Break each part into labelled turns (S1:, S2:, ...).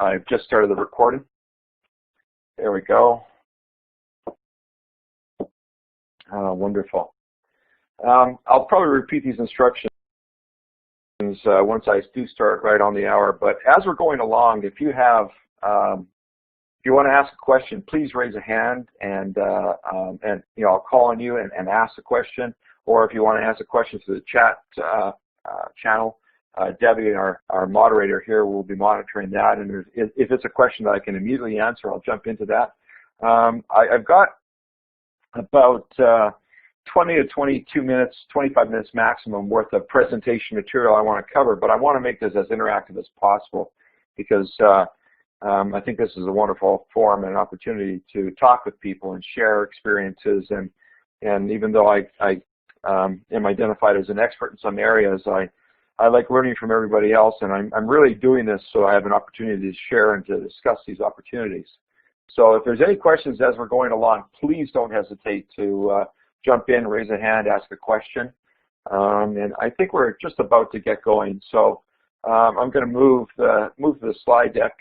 S1: I've just started the recording. There we go. Wonderful. I'll probably repeat these instructions once I do start right on the hour. But as we're going along, if you have, if you want to ask a question, please raise a hand, and I'll call on you and ask the question. Or if you want to ask a question through the chat channel, Debbie, our moderator here, will be monitoring that. And if it's a question that I can immediately answer, I'll jump into that. I've got about 20 to 22 minutes, 25 minutes maximum worth of presentation material I want to cover, but I want to make this as interactive as possible because I think this is a wonderful forum and opportunity to talk with people and share experiences. And even though I am identified as an expert in some areas, I like learning from everybody else, and I'm really doing this so I have an opportunity to share and to discuss these opportunities. So if there's any questions as we're going along, please don't hesitate to jump in, raise a hand, ask a question. And I think we're just about to get going. So I'm going to move the slide deck.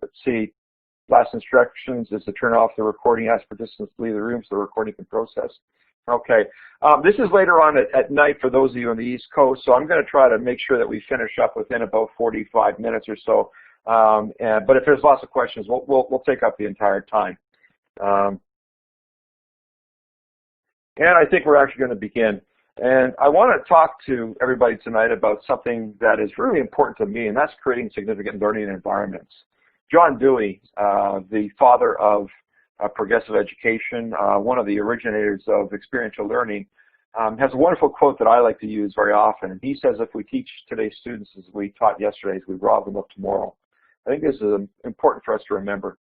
S1: Let's see. Last instructions is to turn off the recording, ask participants to leave the room so the recording can process. Okay. This is later on at night for those of you on the East Coast, so I'm going to try to make sure that we finish up within about 45 minutes or so. But if there's lots of questions, we'll take up the entire time. And I think we're actually going to begin. And I want to talk to everybody tonight about something that is really important to me, and that's creating significant learning environments. John Dewey, the father of progressive education, one of the originators of experiential learning, has a wonderful quote that I like to use very often. And he says, if we teach today's students as we taught yesterday's, we rob them of tomorrow. I think this is important for us to remember.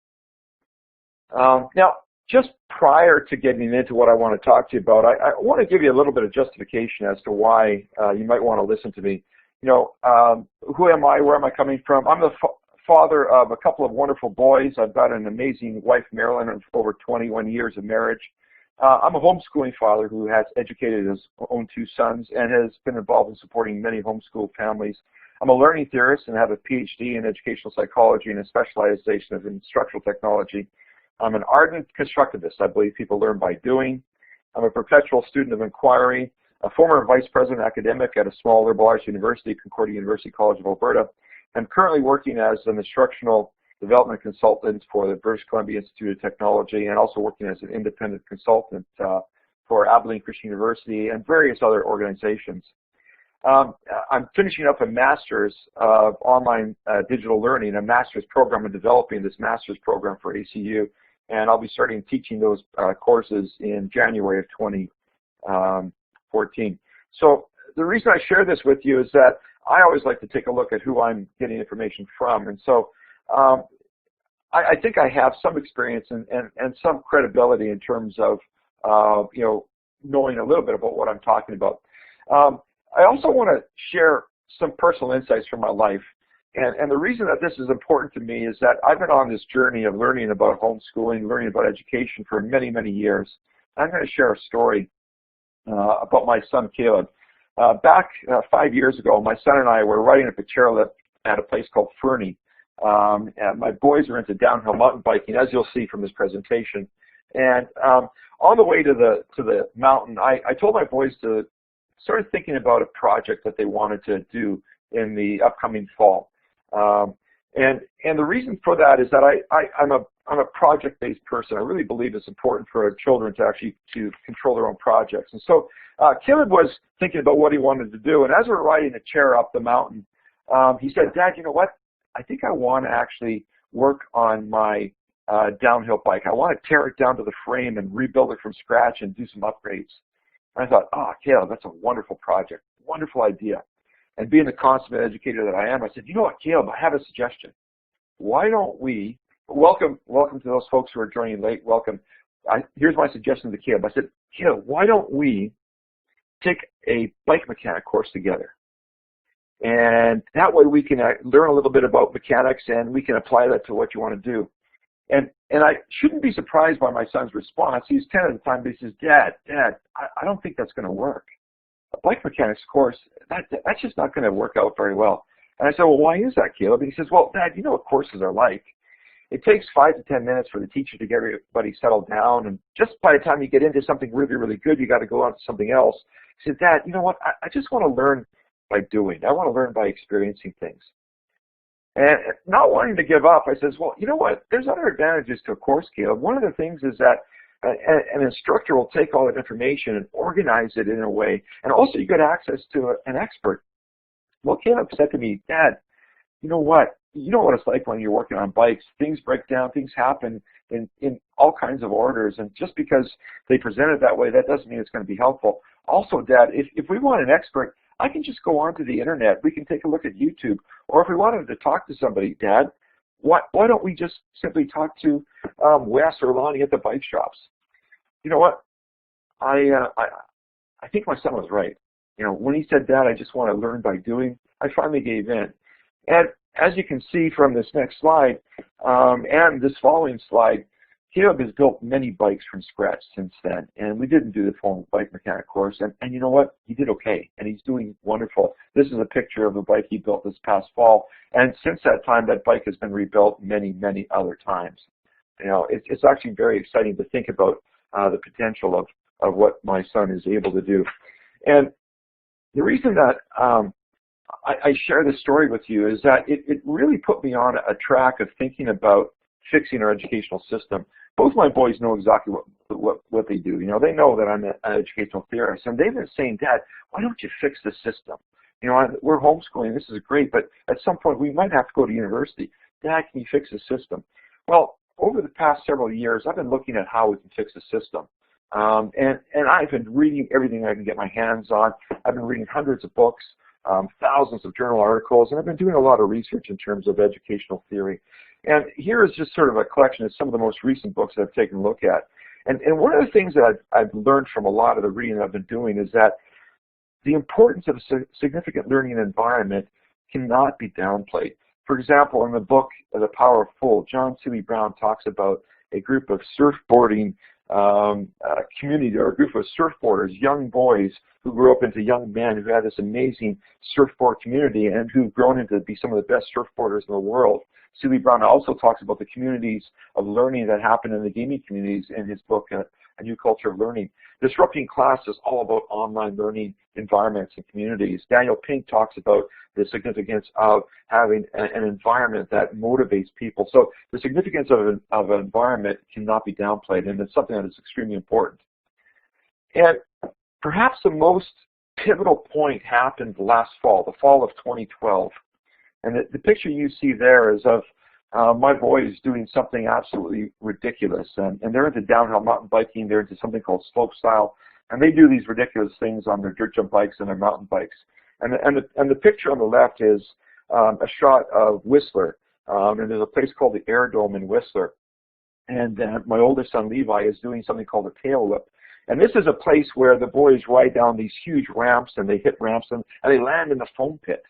S1: Now, just prior to getting into what I want to talk to you about, I want to give you a little bit of justification as to why you might want to listen to me. You know, who am I? Where am I coming from? I'm the father of a couple of wonderful boys. I've got an amazing wife, Marilyn, of over 21 years of marriage. I'm a homeschooling father who has educated his own two sons and has been involved in supporting many homeschool families. I'm a learning theorist and have a PhD in educational psychology and a specialization of instructional technology. I'm an ardent constructivist. I believe people learn by doing. I'm a perpetual student of inquiry, a former vice president academic at a small liberal arts university, Concordia University College of Alberta. I'm currently working as an instructional development consultant for the British Columbia Institute of Technology and also working as an independent consultant for Abilene Christian University and various other organizations. I'm finishing up a master's of online digital learning, a master's program, and developing this master's program for ACU, and I'll be starting teaching those courses in January of 2014. So the reason I share this with you is that I always like to take a look at who I'm getting information from, and so I think I have some experience and some credibility in terms of knowing a little bit about what I'm talking about. I also want to share some personal insights from my life, and the reason that this is important to me is that I've been on this journey of learning about homeschooling, learning about education for many, many years. I'm going to share a story about my son, Caleb. Back 5 years ago, my son and I were riding up a chairlift at a place called Fernie. And my boys are into downhill mountain biking, as you'll see from this presentation. And on the way to the mountain, I told my boys to start thinking about a project that they wanted to do in the upcoming fall. And the reason for that is that I'm a project-based person. I really believe it's important for children to actually control their own projects. And so Caleb was thinking about what he wanted to do. And as we're riding a chair up the mountain, he said, "Dad, you know what? I think I want to actually work on my downhill bike. I want to tear it down to the frame and rebuild it from scratch and do some upgrades." And I thought, oh, Caleb, that's a wonderful project, wonderful idea. And being the consummate educator that I am, I said, you know what, Caleb, I have a suggestion. Why don't we, welcome to those folks who are joining late, welcome. Here's my suggestion to Caleb. I said, Caleb, why don't we take a bike mechanic course together? And that way we can learn a little bit about mechanics and we can apply that to what you want to do. And I shouldn't be surprised by my son's response. He's 10 at the time, but he says, Dad, I don't think that's going to work. A bike mechanics course, that's just not going to work out very well. And I said, well, why is that, Caleb? And he says, well, Dad, you know what courses are like. It takes 5 to 10 minutes for the teacher to get everybody settled down, and just by the time you get into something really, really good, you got to go on to something else. He said, Dad, you know what? I just want to learn by doing. I want to learn by experiencing things. And not wanting to give up, I says, well, you know what? There's other advantages to a course, Caleb. One of the things is that an instructor will take all that information and organize it in a way, and also you get access to an expert. Well, Caleb said to me, Dad, you know what? You know what it's like when you're working on bikes. Things break down, things happen in all kinds of orders, and just because they present it that way, that doesn't mean it's going to be helpful. Also, Dad, if we want an expert, I can just go onto the internet. We can take a look at YouTube. Or if we wanted to talk to somebody, Dad, why don't we just simply talk to Wes or Lonnie at the bike shops? You know what? I think my son was right. You know, when he said, Dad, I just want to learn by doing, I finally gave in. And as you can see from this next slide and this following slide, Caleb has built many bikes from scratch since then, and we didn't do the formal bike mechanic course, and you know what? He did okay, and he's doing wonderful. This is a picture of a bike he built this past fall, and since that time, that bike has been rebuilt many, many other times. You know, it's actually very exciting to think about the potential of what my son is able to do. And the reason that I share this story with you is that it really put me on a track of thinking about fixing our educational system. Both my boys know exactly what they do. You know, they know that I'm an educational theorist, and they've been saying, Dad, why don't you fix the system? You know, we're homeschooling, this is great, but at some point we might have to go to university. Dad, can you fix the system? Well, over the past several years, I've been looking at how we can fix the system. And I've been reading everything I can get my hands on. I've been reading hundreds of books, thousands of journal articles, and I've been doing a lot of research in terms of educational theory. And here is just sort of a collection of some of the most recent books that I've taken a look at. And one of the things that I've learned from a lot of the reading that I've been doing is that the importance of a significant learning environment cannot be downplayed. For example, in the book, The Power of Full, John Seeley Brown talks about a group of surfboarding community, or a group of surfboarders, young boys who grew up into young men who had this amazing surfboard community and who've grown into be some of the best surfboarders in the world. Seeley Brown also talks about the communities of learning that happen in the gaming communities in his book, A New Culture of Learning. Disrupting Class is all about online learning environments and communities. Daniel Pink talks about the significance of having an environment that motivates people. So the significance of an environment cannot be downplayed, and it's something that is extremely important. And perhaps the most pivotal point happened last fall, the fall of 2012. And the picture you see there is of my boys doing something absolutely ridiculous. And they're into downhill mountain biking. They're into something called slopestyle. And they do these ridiculous things on their dirt jump bikes and their mountain bikes. And the picture on the left is a shot of Whistler. And there's a place called the Air Dome in Whistler. And my oldest son, Levi, is doing something called a tail whip. And this is a place where the boys ride down these huge ramps, and they hit ramps, and they land in the foam pit.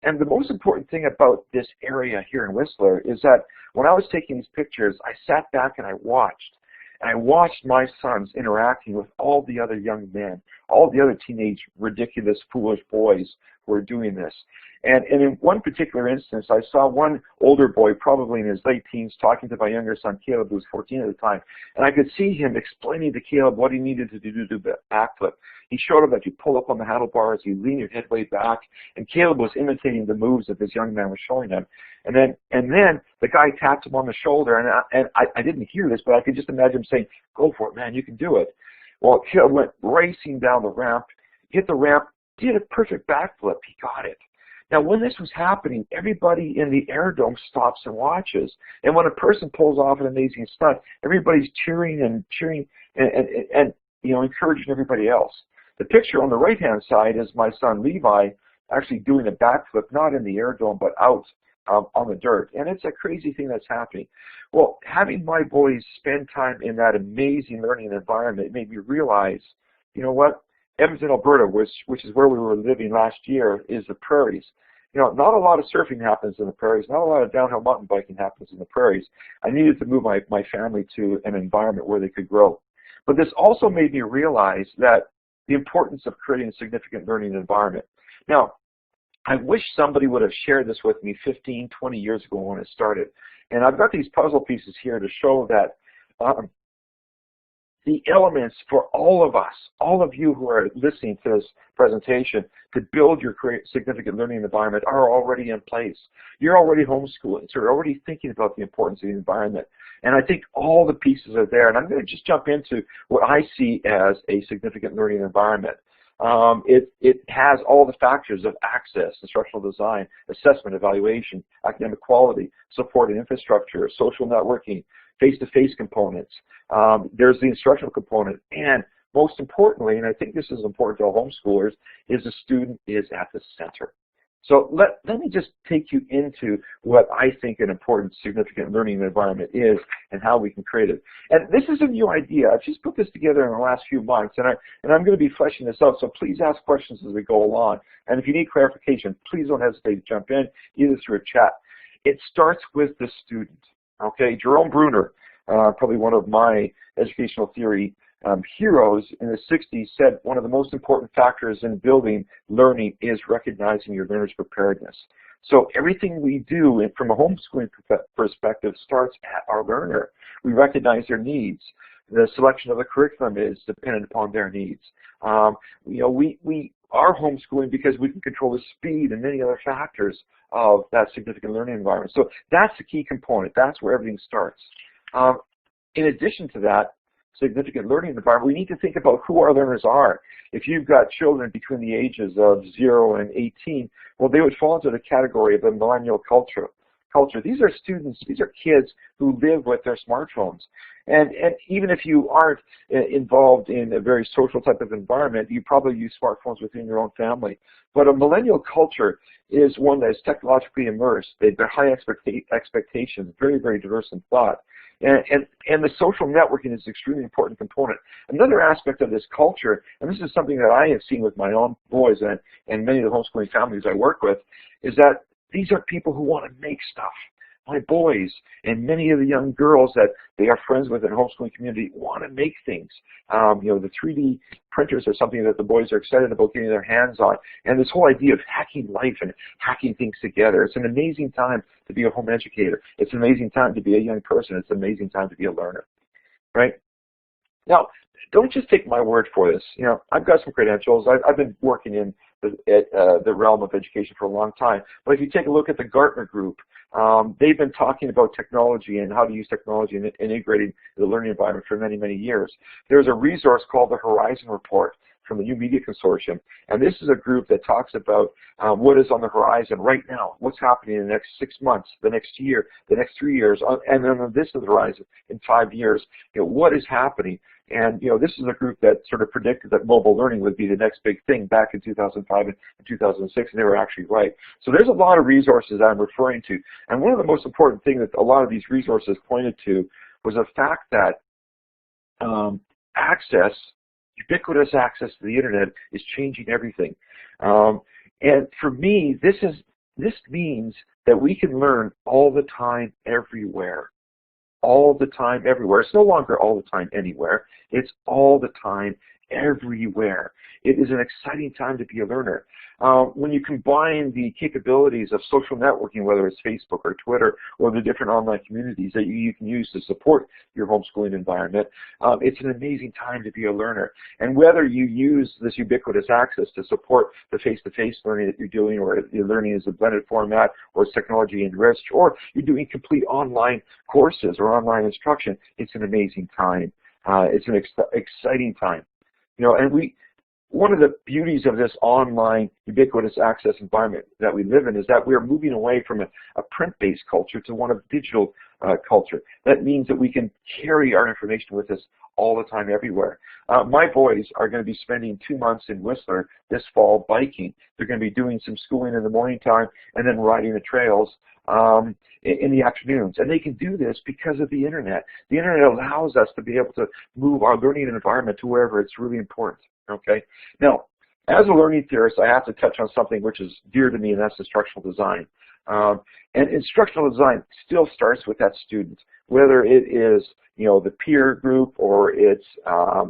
S1: And the most important thing about this area here in Whistler is that when I was taking these pictures, I sat back and I watched. And I watched my sons interacting with all the other young men, all the other teenage, ridiculous, foolish boys who were doing this. And in one particular instance, I saw one older boy, probably in his late teens, talking to my younger son, Caleb, who was 14 at the time. And I could see him explaining to Caleb what he needed to do to do the backflip. He showed him that you pull up on the handlebars, you lean your head way back, and Caleb was imitating the moves that this young man was showing him. And then the guy tapped him on the shoulder, and I didn't hear this, but I could just imagine him saying, "Go for it, man, you can do it." Well, Caleb went racing down the ramp, hit the ramp, did a perfect backflip. He got it. Now, when this was happening, everybody in the Air Dome stops and watches. And when a person pulls off an amazing stunt, everybody's cheering and you know, encouraging everybody else. The picture on the right-hand side is my son Levi actually doing a backflip, not in the Air Dome, but out on the dirt. And it's a crazy thing that's happening. Well, having my boys spend time in that amazing learning environment made me realize, you know what? Edmonton, Alberta, which is where we were living last year, is the prairies. You know, not a lot of surfing happens in the prairies. Not a lot of downhill mountain biking happens in the prairies. I needed to move my family to an environment where they could grow. But this also made me realize that the importance of creating a significant learning environment. Now, I wish somebody would have shared this with me 15, 20 years ago when it started. And I've got these puzzle pieces here to show that the elements for all of us, all of you who are listening to this presentation, to build your significant learning environment are already in place. You're already homeschooling, so you're already thinking about the importance of the environment. And I think all the pieces are there. And I'm going to just jump into what I see as a significant learning environment. It has all the factors of access, instructional design, assessment, evaluation, academic quality, support and infrastructure, social networking, face-to-face components. There's the instructional component, and most importantly, and I think this is important to all homeschoolers, is the student is at the center. So let me just take you into what I think an important, significant learning environment is and how we can create it. And this is a new idea. I've just put this together in the last few months, and I'm going to be fleshing this out, so please ask questions as we go along. And if you need clarification, please don't hesitate to jump in, either through a chat. It starts with the student. Okay, Jerome Bruner, probably one of my educational theory heroes in the 60s, said one of the most important factors in building learning is recognizing your learner's preparedness. So everything we do from a homeschooling perspective starts at our learner. We recognize their needs. The selection of the curriculum is dependent upon their needs. We are homeschooling because we can control the speed and many other factors of that significant learning environment. So that's the key component. That's where everything starts. In addition to that significant learning environment, we need to think about who our learners are. If you've got children between the ages of 0 and 18, well, they would fall into the category of the millennial culture. These are students, these are kids who live with their smartphones. And even if you aren't involved in a very social type of environment, you probably use smartphones within your own family. But a millennial culture is one that is technologically immersed. They've got high expectations, very, very diverse in thought. And the social networking is an extremely important component. Another aspect of this culture, and this is something that I have seen with my own boys and many of the homeschooling families I work with, is that these are people who want to make stuff. My boys and many of the young girls that they are friends with in the homeschooling community want to make things. The 3D printers are something that the boys are excited about getting their hands on. And this whole idea of hacking life and hacking things together, it's an amazing time to be a home educator. It's an amazing time to be a young person. It's an amazing time to be a learner, right? Now, don't just take my word for this. I've got some credentials. I've been working in the realm of education for a long time. But if you take a look at the Gartner Group, they've been talking about technology and how to use technology and integrating the learning environment for many, many years. There's a resource called the Horizon Report from the New Media Consortium, and this is a group that talks about what is on the horizon right now, what's happening in the next 6 months, the next year, the next 3 years, and then this is the horizon in 5 years. What is happening? And this is a group that sort of predicted that mobile learning would be the next big thing back in 2005 and 2006, and they were actually right. So there's a lot of resources that I'm referring to, and one of the most important things that a lot of these resources pointed to was the fact that ubiquitous access to the internet is changing everything. And for me, this means that we can learn all the time, everywhere. All the time, everywhere. It's no longer all the time, anywhere. It's all the time, everywhere. It is an exciting time to be a learner. When you combine the capabilities of social networking, whether it's Facebook or Twitter or the different online communities that you can use to support your homeschooling environment, it's an amazing time to be a learner. And whether you use this ubiquitous access to support the face-to-face learning that you're doing, or your learning is a blended format, or it's technology enriched, or you're doing complete online courses or online instruction, it's an amazing time. It's an exciting time. And one of the beauties of this online ubiquitous access environment that we live in is that we are moving away from a print-based culture to one of digital culture. That means that we can carry our information with us all the time, everywhere. My boys are going to be spending 2 months in Whistler this fall biking. They're going to be doing some schooling in the morning time and then riding the trails in the afternoons. And they can do this because of the internet. The internet allows us to be able to move our learning environment to wherever it's really important. Okay. Now, as a learning theorist, I have to touch on something which is dear to me, and that's instructional design. And instructional design still starts with that student, whether it is the peer group, or it's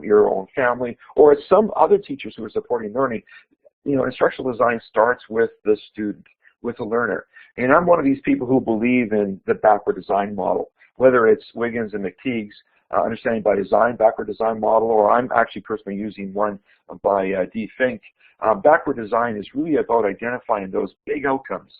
S1: your own family, or it's some other teachers who are supporting learning. instructional design starts with the student, with the learner. And I'm one of these people who believe in the backward design model, whether it's Wiggins and McTeague's Understanding by Design backward design model, or I'm actually personally using one by D. Fink. Backward design is really about identifying those big outcomes.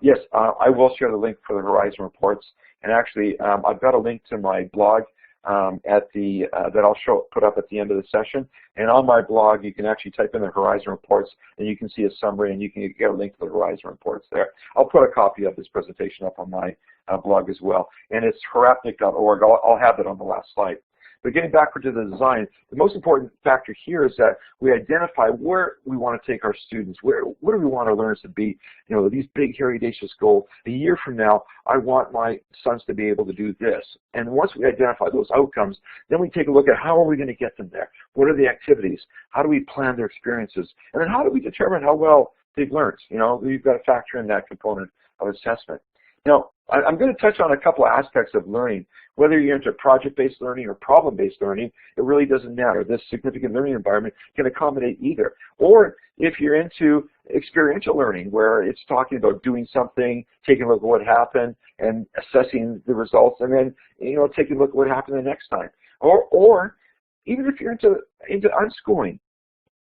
S1: Yes, I will share the link for the Horizon Reports, and actually I've got a link to my blog that I'll put up at the end of the session. And on my blog, you can actually type in the Horizon Reports, and you can see a summary, and you can get a link to the Horizon Reports there. I'll put a copy of this presentation up on my blog as well, and it's harapnuik.org. I'll have it on the last slide. But getting backward to the design, the most important factor here is that we identify where we want to take our students. What do we want our learners to be? These big, hairy, audacious goals. A year from now, I want my sons to be able to do this. And once we identify those outcomes, then we take a look at how are we going to get them there? What are the activities? How do we plan their experiences? And then how do we determine how well they've learned? You've got to factor in that component of assessment. Now, I'm going to touch on a couple of aspects of learning. Whether you're into project-based learning or problem-based learning, it really doesn't matter. This significant learning environment can accommodate either. Or if you're into experiential learning, where it's talking about doing something, taking a look at what happened, and assessing the results, and then taking a look at what happened the next time. Or even if you're into unschooling,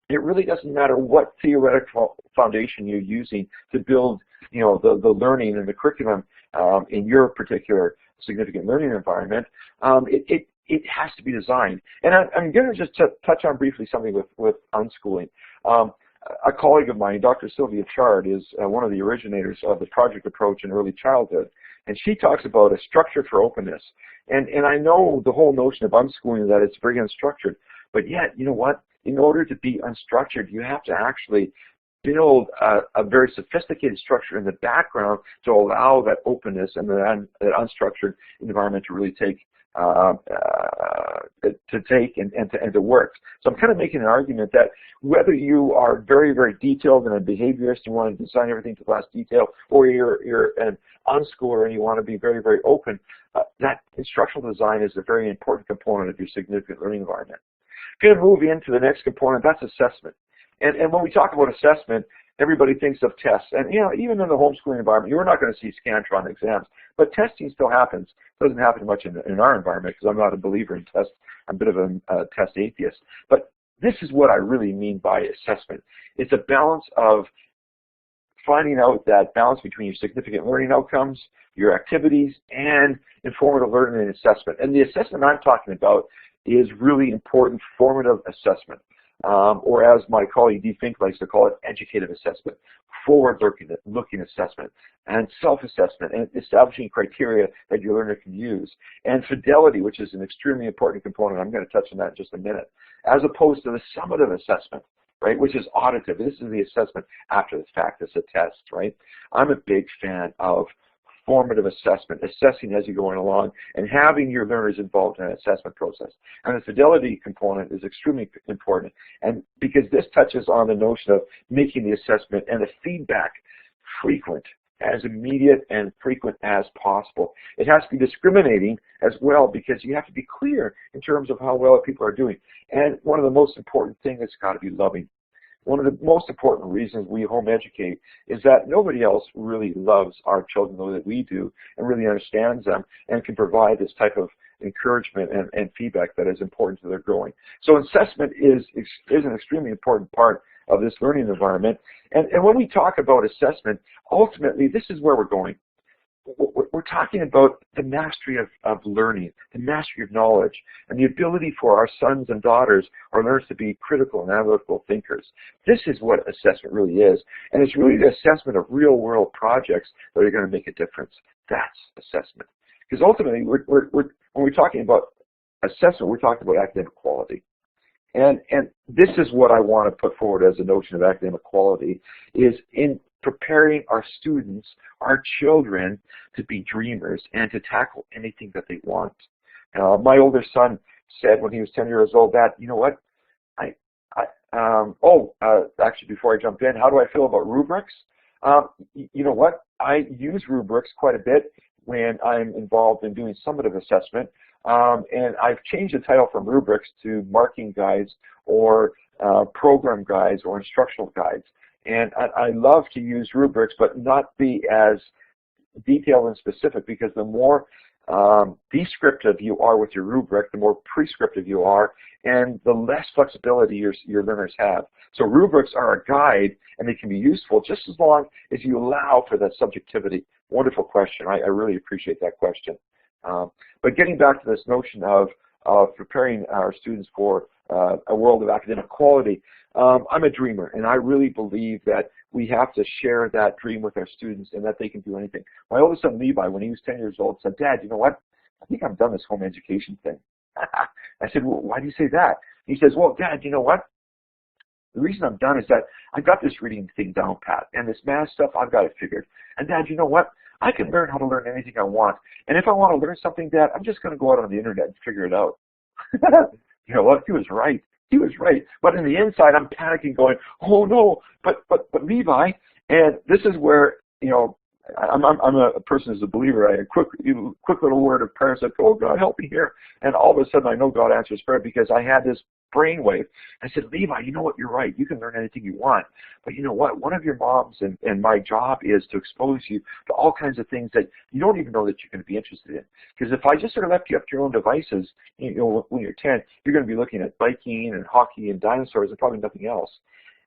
S1: it really doesn't matter what theoretical foundation you're using to build the learning and the curriculum in your particular significant learning environment. It has to be designed. And I'm going to just touch on briefly something with unschooling. A colleague of mine, Dr. Sylvia Chard, is one of the originators of the project approach in early childhood. And she talks about a structure for openness. And I know the whole notion of unschooling, that it's very unstructured. But yet, you know what? In order to be unstructured, you have to actually build a very sophisticated structure in the background to allow that openness and that unstructured environment to really take and to work. So I'm kind of making an argument that whether you are very, very detailed and a behaviorist, you want to design everything to the last detail, or you're an unschooler and you want to be very, very open, that instructional design is a very important component of your significant learning environment. I'm going to move into the next component, that's assessment. And when we talk about assessment, everybody thinks of tests. And even in the homeschooling environment, you're not going to see Scantron exams, but testing still happens. It doesn't happen much in our environment because I'm not a believer in tests. I'm a bit of a test atheist. But this is what I really mean by assessment. It's a balance of finding out that balance between your significant learning outcomes, your activities, and informative learning and assessment. And the assessment I'm talking about is really important formative assessment. Or as my colleague D. Fink likes to call it, educative assessment, forward-looking assessment, and self-assessment, and establishing criteria that your learner can use, and fidelity, which is an extremely important component. I'm going to touch on that in just a minute, as opposed to the summative assessment, right, which is auditive. This is the assessment after the fact. It's a test, right? I'm a big fan of formative assessment, assessing as you're going along, and having your learners involved in an assessment process. And the fidelity component is extremely important, and because this touches on the notion of making the assessment and the feedback frequent, as immediate and frequent as possible. It has to be discriminating as well, because you have to be clear in terms of how well people are doing. And one of the most important things, it's got to be loving. One of the most important reasons we home educate is that nobody else really loves our children the way that we do and really understands them and can provide this type of encouragement and feedback that is important to their growing. So assessment is an extremely important part of this learning environment. And when we talk about assessment, ultimately this is where we're going. We're talking about the mastery of learning, the mastery of knowledge, and the ability for our sons and daughters, our learners, to be critical and analytical thinkers. This is what assessment really is, and it's really the assessment of real-world projects that are going to make a difference. That's assessment. Because ultimately, when we're talking about assessment, we're talking about academic quality. And this is what I want to put forward as a notion of academic quality, is in preparing our students, our children, to be dreamers and to tackle anything that they want. My older son said when he was 10 years old, "Dad, you know what? Actually, before I jump in, how do I feel about rubrics? You know what? I use rubrics quite a bit. when I'm involved in doing summative assessment, and I've changed the title from rubrics to marking guides or program guides or instructional guides. And I love to use rubrics, but not be as detailed and specific, because the more descriptive you are with your rubric, the more prescriptive you are, and the less flexibility your learners have. So rubrics are a guide, and they can be useful just as long as you allow for that subjectivity. Wonderful question. I really appreciate that question. But getting back to this notion of preparing our students for a world of academic quality, I'm a dreamer, and I really believe that we have to share that dream with our students and that they can do anything. My oldest son, Levi, when he was 10 years old, said, "Dad, you know what? I think I'm done this home education thing." I said, "Well, why do you say that?" He says, "Well, Dad, you know what? The reason I'm done is that I've got this reading thing down pat, and this math stuff, I've got it figured. And Dad, you know what? I can learn how to learn anything I want. And if I want to learn something, Dad, I'm just going to go out on the internet and figure it out." You know what? He was right. He was right. But in the inside, I'm panicking, going, "Oh no, but Levi." And this is where, you know, I'm a person who's a believer. I had a quick little word of prayer, said, "Oh God, help me here." And all of a sudden, I know God answers prayer, because I had this brainwave. I said, "Levi, you know what? You're right. You can learn anything you want. But you know what? One of your moms and my job is to expose you to all kinds of things that you don't even know that you're going to be interested in. Because if I just sort of left you up to your own devices, you know, when you're 10, you're going to be looking at biking and hockey and dinosaurs and probably nothing else."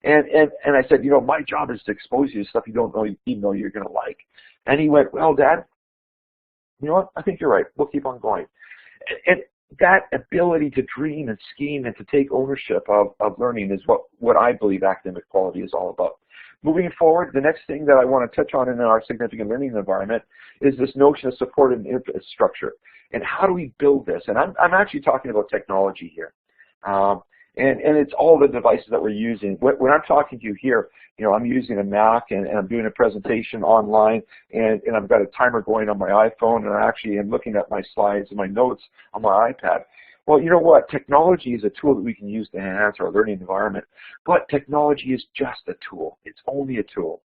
S1: And I said, "You know, my job is to expose you to stuff you don't know, even know you're going to like." And he went, "Well, Dad, you know what? I think you're right. We'll keep on going." And that ability to dream and scheme and to take ownership of learning is what I believe academic quality is all about. Moving forward, the next thing that I want to touch on in our significant learning environment is this notion of support and infrastructure. And how do we build this? And I'm actually talking about technology here. And it's all the devices that we're using. When I'm talking to you here, you know, I'm using a Mac and I'm doing a presentation online, and I've got a timer going on my iPhone, and I actually am looking at my slides and my notes on my iPad. Well, you know what? Technology is a tool that we can use to enhance our learning environment, but technology is just a tool. It's only a tool.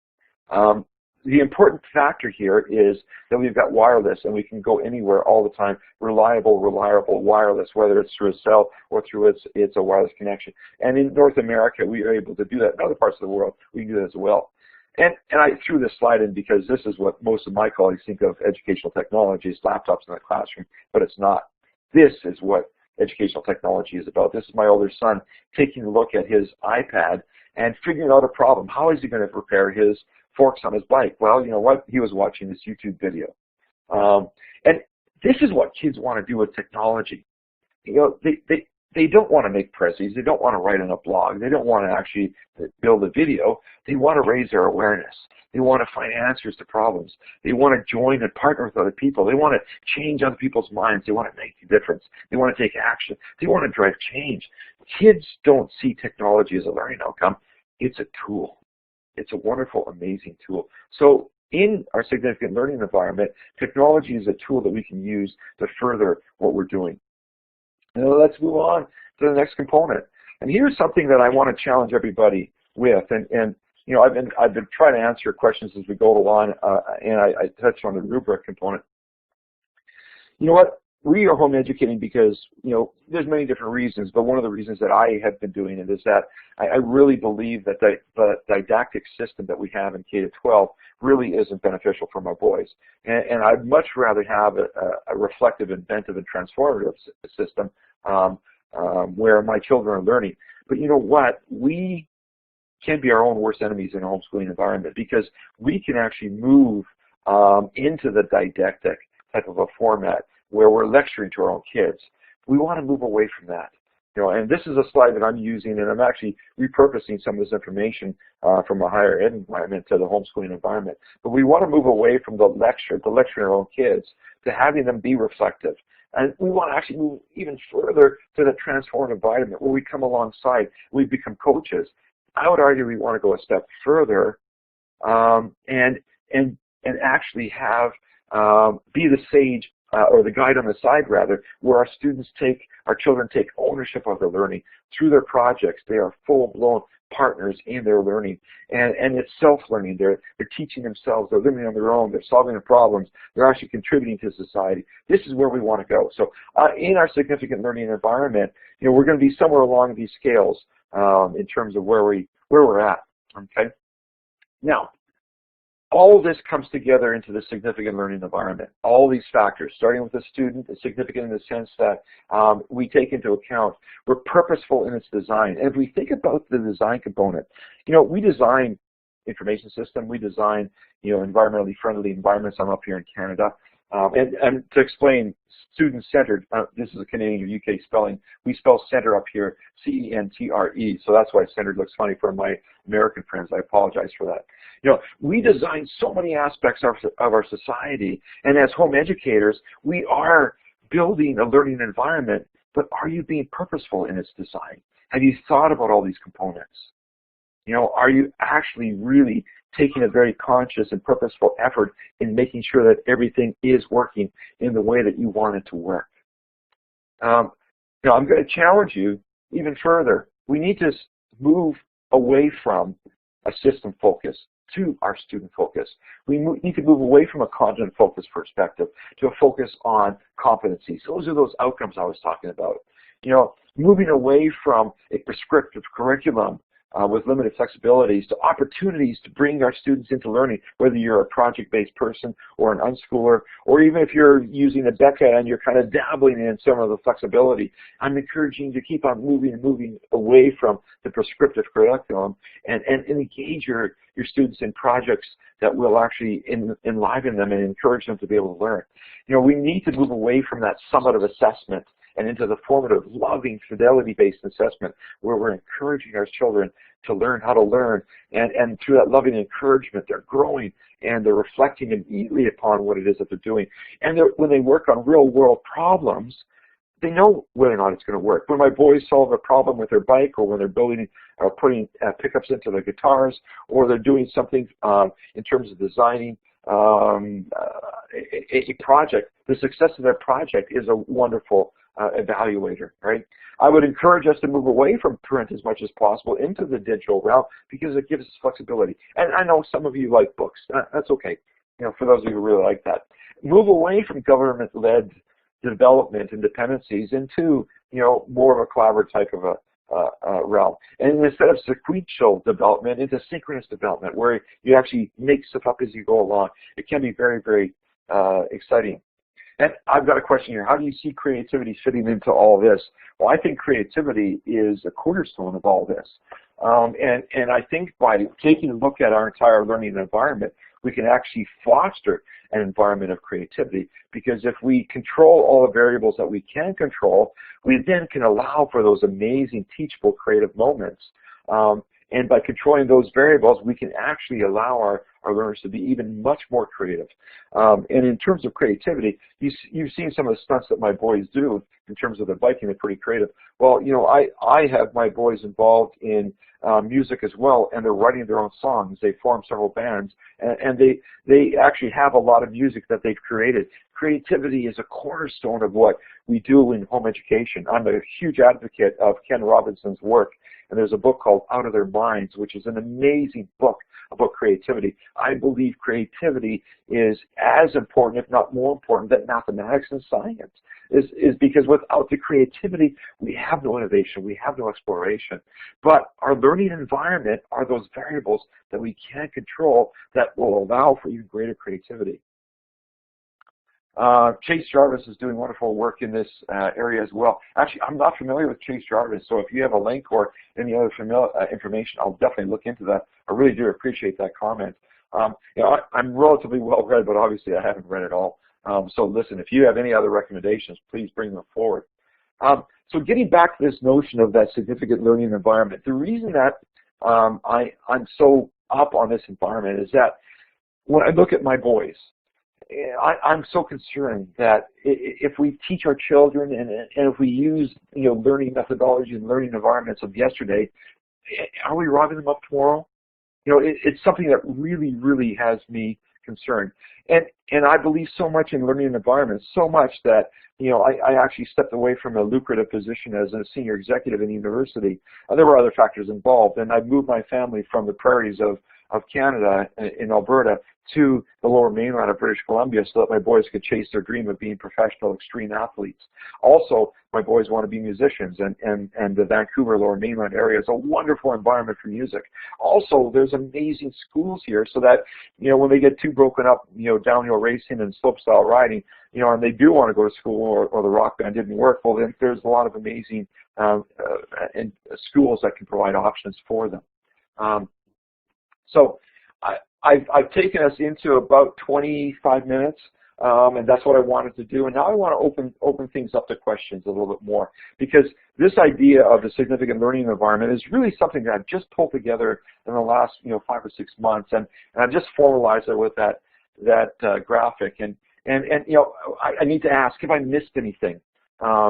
S1: The important factor here is that we've got wireless, and we can go anywhere all the time. Reliable wireless, whether it's through a cell or through it's a wireless connection. And in North America, we are able to do that. In other parts of the world, we can do that as well. And I threw this slide in because this is what most of my colleagues think of educational technology as laptops in the classroom, but it's not. This is what educational technology is about. This is my older son taking a look at his iPad and figuring out a problem. How is he going to repair his forks on his bike? Well, you know what? He was watching this YouTube video. And this is what kids want to do with technology. You know, they don't want to make prezzies. They don't want to write on a blog. They don't want to actually build a video. They want to raise their awareness. They want to find answers to problems. They want to join and partner with other people. They want to change other people's minds. They want to make a difference. They want to take action. They want to drive change. Kids don't see technology as a learning outcome. It's a tool. It's a wonderful, amazing tool. So in our significant learning environment, technology is a tool that we can use to further what we're doing. Now let's move on to the next component. And here's something that I want to challenge everybody with. And you know, I've been trying to answer questions as we go along, and I touched on the rubric component. You know what? We are home educating because, you know, there's many different reasons, but one of the reasons that I have been doing it is that I really believe that the didactic system that we have in K-12 really isn't beneficial for my boys. And I'd much rather have a reflective, inventive, and transformative system where my children are learning. But you know what? We can be our own worst enemies in a homeschooling environment, because we can actually move into the didactic type of a format where we're lecturing to our own kids. We want to move away from that. You know, and this is a slide that I'm using, and I'm actually repurposing some of this information from a higher ed environment to the homeschooling environment. But we want to move away from the lecturing our own kids, to having them be reflective. And we want to actually move even further to the transformative environment where we come alongside, we become coaches. I would argue we want to go a step further and actually have be the sage or the guide on the side rather, where our children take ownership of their learning through their projects. They are full-blown partners in their learning, and it's self-learning. They're teaching themselves. They're living on their own. They're solving their problems. They're actually contributing to society. This is where we want to go. So in our significant learning environment, we're going to be somewhere along these scales in terms of where we're at. Okay. Now, all of this comes together into the significant learning environment. All these factors, starting with the student, is significant in the sense that we take into account, we're purposeful in its design. And if we think about the design component, we design information system, we design, environmentally friendly environments. I'm up here in Canada. And to explain, student-centered, this is a Canadian or UK spelling, we spell center up here, C-E-N-T-R-E, so that's why centered looks funny for my American friends. I apologize for that. We design so many aspects of our society, and as home educators, we are building a learning environment, but are you being purposeful in its design? Have you thought about all these components? Are you actually really taking a very conscious and purposeful effort in making sure that everything is working in the way that you want it to work? I'm going to challenge you even further. We need to move away from a system focus to our student focus. We need to move away from a content focused perspective to a focus on competencies. Those are those outcomes I was talking about. Moving away from a prescriptive curriculum with limited flexibilities to opportunities to bring our students into learning, whether you're a project-based person or an unschooler, or even if you're using a DECA and you're kind of dabbling in some of the flexibility. I'm encouraging you to keep on moving away from the prescriptive curriculum and engage your students in projects that will actually enliven them and encourage them to be able to learn. We need to move away from that summative assessment and into the formative, loving, fidelity-based assessment where we're encouraging our children to learn how to learn. And through that loving encouragement, they're growing and they're reflecting immediately upon what it is that they're doing. And when they work on real-world problems, they know whether or not it's going to work. When my boys solve a problem with their bike, or when they're building or putting pickups into their guitars, or they're doing something in terms of designing a project, the success of their project is a wonderful evaluator, right? I would encourage us to move away from print as much as possible into the digital realm because it gives us flexibility. And I know some of you like books. That's okay. For those of you who really like that. Move away from government-led development and dependencies into, more of a collaborative type of a realm. And instead of sequential development, into synchronous development, where you actually make stuff up as you go along. It can be very, very exciting. And I've got a question here. How do you see creativity fitting into all this? Well, I think creativity is a cornerstone of all this. And I think by taking a look at our entire learning environment, we can actually foster an environment of creativity, because if we control all the variables that we can control, we then can allow for those amazing teachable creative moments. And by controlling those variables, we can actually allow our learners to be even much more creative. And in terms of creativity, you've seen some of the stunts that my boys do in terms of their biking. They're pretty creative. Well, I have my boys involved in music as well, and they're writing their own songs. They form several bands, and they actually have a lot of music that they've created. Creativity is a cornerstone of what we do in home education. I'm a huge advocate of Ken Robinson's work, and there's a book called Out of Their Minds, which is an amazing book about creativity. I believe creativity is as important, if not more important, than mathematics and science, is because without the creativity, we have no innovation, we have no exploration. But our learning environment are those variables that we can control that will allow for even greater creativity. Chase Jarvis is doing wonderful work in this area as well. Actually, I'm not familiar with Chase Jarvis, so if you have a link or any other information, I'll definitely look into that. I really do appreciate that comment. I'm relatively well read, but obviously I haven't read it all. So listen, if you have any other recommendations, please bring them forward. So getting back to this notion of that significant learning environment, the reason that I'm so up on this environment is that when I look at my boys, I'm so concerned that if we teach our children and if we use learning methodologies and learning environments of yesterday, are we robbing them of tomorrow? It's something that really, really has me concerned. And I believe so much in learning environments, so much that, you know, I actually stepped away from a lucrative position as a senior executive in the university. There were other factors involved, and I moved my family from the prairies of Canada in Alberta to the lower mainland of British Columbia so that my boys could chase their dream of being professional extreme athletes. Also, my boys want to be musicians, and the Vancouver lower mainland area is a wonderful environment for music. Also, there's amazing schools here so that, you know, when they get too broken up, you know, downhill racing and slopestyle riding, you know, and they do want to go to school or the rock band didn't work, well, then there's a lot of amazing schools that can provide options for them. So I've taken us into about 25 minutes, and that's what I wanted to do. And now I want to open things up to questions a little bit more, because this idea of the significant learning environment is really something that I've just pulled together in the last, you know, 5 or 6 months, and I've just formalized it with that graphic. And you know, I need to ask, have I missed anything?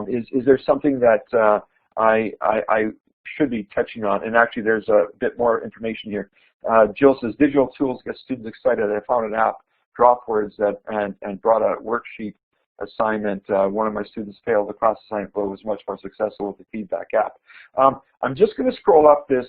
S1: Is there something that I should be touching on? And actually, there's a bit more information here. Jill says, digital tools get students excited. I found an app, Dropwords, and brought a worksheet assignment. One of my students failed the class assignment, but was much more successful with the feedback app. I'm just going to scroll up this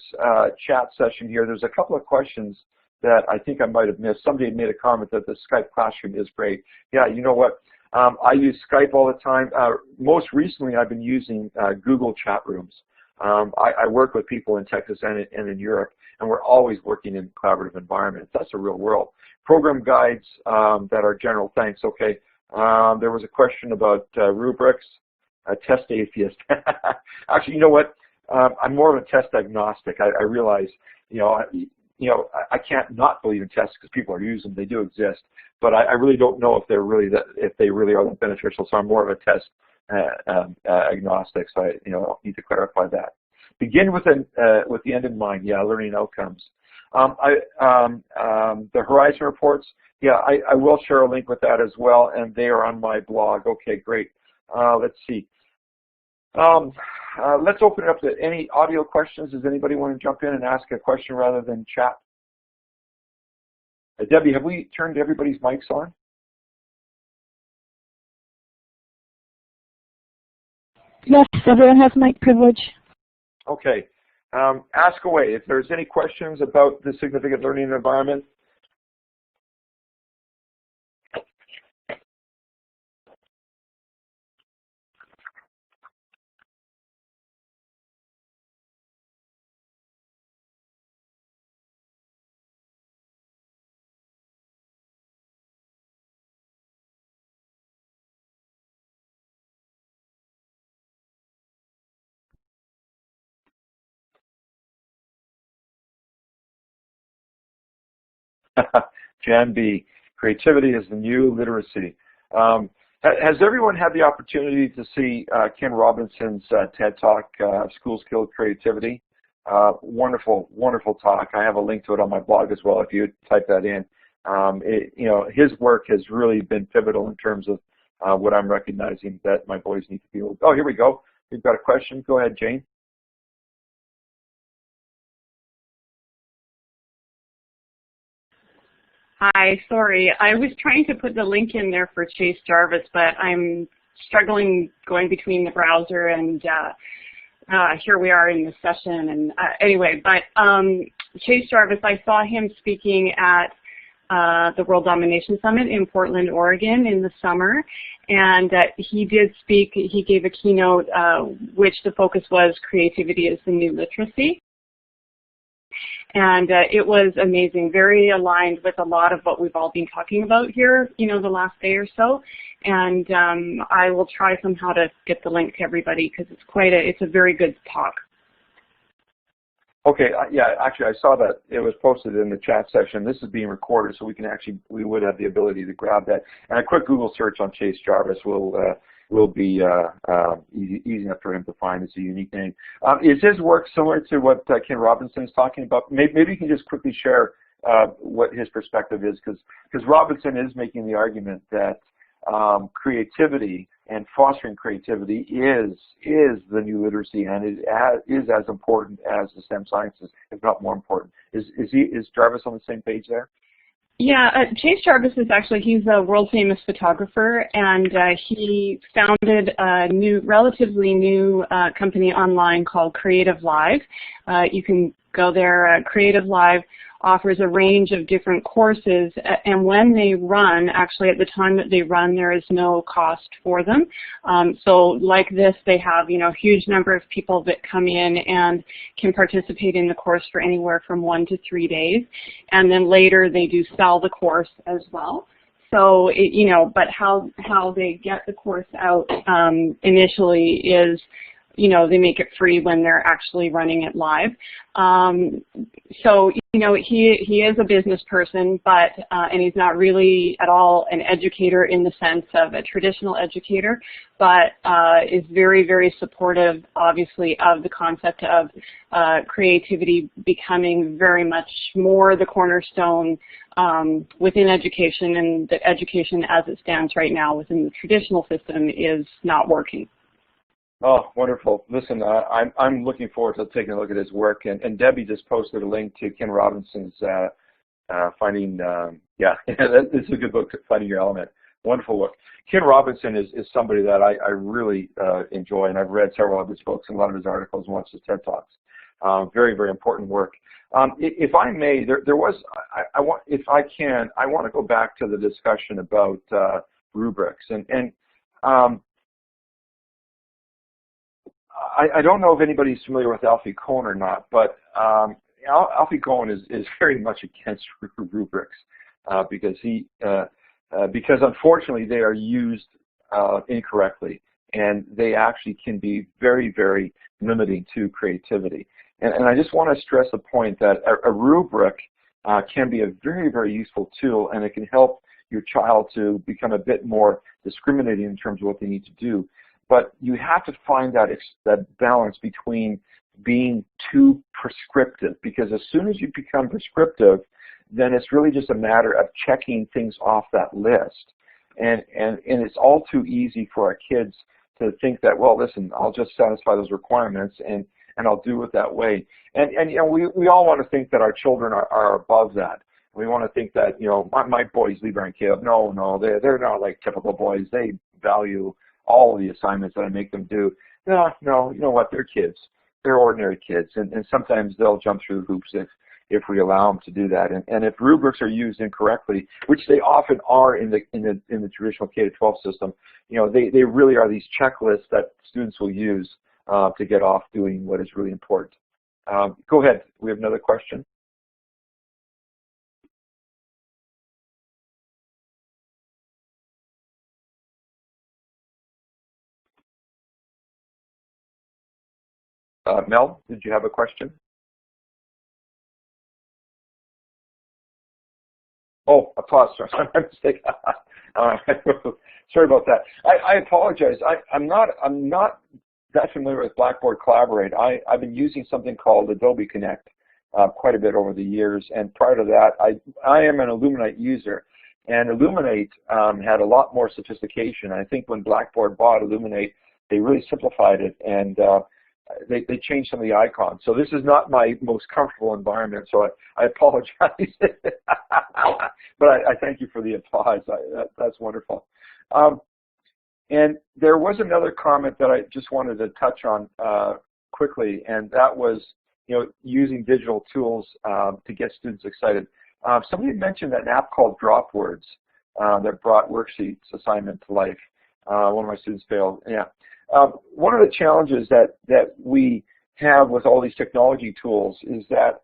S1: chat session here. There's a couple of questions that I think I might have missed. Somebody made a comment that the Skype classroom is great. Yeah, you know what? I use Skype all the time. Most recently, I've been using Google chat rooms. I work with people in Texas and in Europe, and we're always working in collaborative environments. That's the real world. Program guides that are general thanks. Okay, there was a question about rubrics, test atheist. Actually, you know what? I'm more of a test agnostic. I realize, you know, I can't not believe in tests because people are using them. They do exist, but I really don't know if they really are that beneficial. So I'm more of a test agnostic. So I need to clarify that. Begin with the end in mind. Yeah, learning outcomes. The Horizon reports. Yeah, I will share a link with that as well, and they are on my blog. Okay, great. Let's see. Let's open it up to any audio questions. Does anybody want to jump in and ask a question rather than chat? Debbie, have we turned everybody's mics on?
S2: Yes, everyone has mic privilege.
S1: Okay. Ask away. If there's any questions about the significant learning environment. Jan B, creativity is the new literacy. Has everyone had the opportunity to see Ken Robinson's TED Talk, School Skill Creativity? Wonderful, wonderful talk. I have a link to it on my blog as well if you type that in. His work has really been pivotal in terms of what I'm recognizing that my boys need to be able to. Oh, here we go. We've got a question. Go ahead, Jane.
S3: Hi, sorry. I was trying to put the link in there for Chase Jarvis, but I'm struggling going between the browser and here we are in the session. And anyway, but Chase Jarvis, I saw him speaking at the World Domination Summit in Portland, Oregon in the summer. And he did speak, he gave a keynote which the focus was creativity is the new literacy. And it was amazing, very aligned with a lot of what we've all been talking about here, the last day or so. And I will try somehow to get the link to everybody because it's a very good talk.
S1: Okay, yeah, actually I saw that it was posted in the chat section. This is being recorded, so we would have the ability to grab that. And a quick Google search on Chase Jarvis will be easy enough for him to find. It's a unique name. Is his work similar to what Ken Robinson is talking about? Maybe you can just quickly share what his perspective is, because Robinson is making the argument that creativity and fostering creativity is the new literacy, and it is as important as the STEM sciences, if not more important. Is Jarvis on the same page there?
S3: Yeah, Chase Jarvis is actually, he's a world famous photographer, and he founded a relatively new company online called Creative Live. You can go there. Creative Live offers a range of different courses, and when they run, actually at the time that they run, there is no cost for them. So like this, they have, a huge number of people that come in and can participate in the course for anywhere from 1 to 3 days, and then later they do sell the course as well. So, but how they get the course out initially is, they make it free when they're actually running it live. So, he is a business person, but, and he's not really at all an educator in the sense of a traditional educator, but is very, very supportive, obviously, of the concept of creativity becoming very much more the cornerstone within education, and that education as it stands right now within the traditional system is not working.
S1: Oh, wonderful. Listen, I'm looking forward to taking a look at his work, and Debbie just posted a link to Ken Robinson's Finding, this is a good book, Finding Your Element. Wonderful book. Ken Robinson is somebody that I really enjoy, and I've read several of his books and a lot of his articles and watched his TED Talks. Very, very important work. If I may, there was, I want to go back to the discussion about rubrics, and I don't know if anybody's familiar with Alfie Kohn or not, but Alfie Kohn is very much against rubrics because because unfortunately they are used incorrectly, and they actually can be very, very limiting to creativity. And I just want to stress the point that a rubric can be a very, very useful tool, and it can help your child to become a bit more discriminating in terms of what they need to do. But you have to find that balance between being too prescriptive, because as soon as you become prescriptive, then it's really just a matter of checking things off that list. And it's all too easy for our kids to think that, well, listen, I'll just satisfy those requirements and I'll do it that way. And we all want to think that our children are above that. We want to think that, my boys, Lieber and Caleb, no, they're not like typical boys. They value all of the assignments that I make them do. No, you know what? They're kids. They're ordinary kids, and sometimes they'll jump through hoops if we allow them to do that. And if rubrics are used incorrectly, which they often are in the traditional K-12 system, they really are these checklists that students will use to get off doing what is really important. Go ahead. We have another question. Mel, did you have a question? Oh, applause. Sorry, my mistake. Sorry about that. I apologize. I'm not that familiar with Blackboard Collaborate. I've been using something called Adobe Connect quite a bit over the years, and prior to that, I am an Illuminate user, and Illuminate had a lot more sophistication. I think when Blackboard bought Illuminate, they really simplified it, and they changed some of the icons. So this is not my most comfortable environment, so I apologize. But I thank you for the applause. That's wonderful. And there was another comment that I just wanted to touch on quickly, and that was using digital tools to get students excited. Somebody mentioned an app called Dropwords that brought worksheets assignment to life. One of my students failed. Yeah. One of the challenges that we have with all these technology tools is that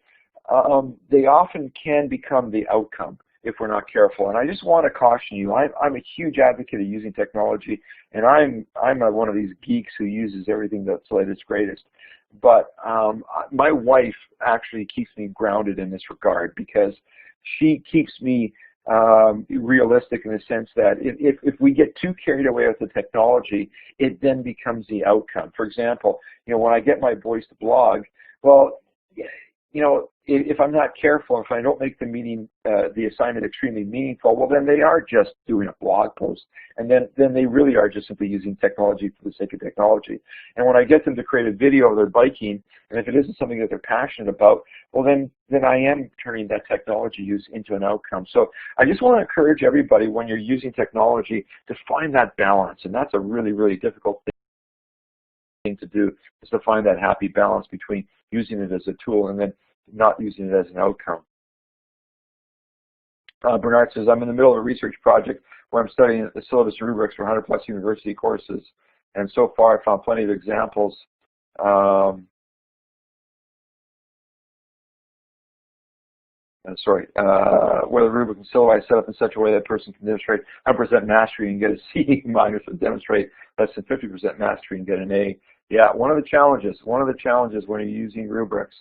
S1: they often can become the outcome if we're not careful. And I just want to caution you, I'm a huge advocate of using technology, and I'm one of these geeks who uses everything that's latest, greatest. But my wife actually keeps me grounded in this regard, because she keeps me realistic in the sense that if we get too carried away with the technology, it then becomes the outcome. For example, when I get my boys to blog, well, you know, if I'm not careful, if I don't make the assignment extremely meaningful, well, then they are just doing a blog post, and then they really are just simply using technology for the sake of technology. And when I get them to create a video of their biking, and if it isn't something that they're passionate about, well, then I am turning that technology use into an outcome. So I just want to encourage everybody, when you're using technology, to find that balance, and that's a really, really difficult thing to do, is to find that happy balance between using it as a tool and then not using it as an outcome. Bernard says, I'm in the middle of a research project where I'm studying the syllabus rubrics for 100+ university courses, and so far I found plenty of examples where the rubric and syllabi is set up in such a way that a person can demonstrate 100% mastery and get a C minus, or demonstrate less than 50% mastery and get an A. Yeah, one of the challenges when you're using rubrics,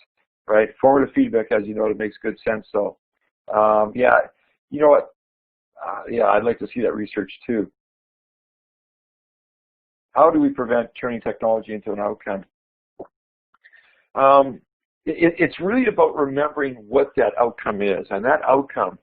S1: right? Formative feedback, as you know, it makes good sense. So, yeah, you know what? Yeah, I'd like to see that research too. How do we prevent turning technology into an outcome? It's really about remembering what that outcome is, and that outcome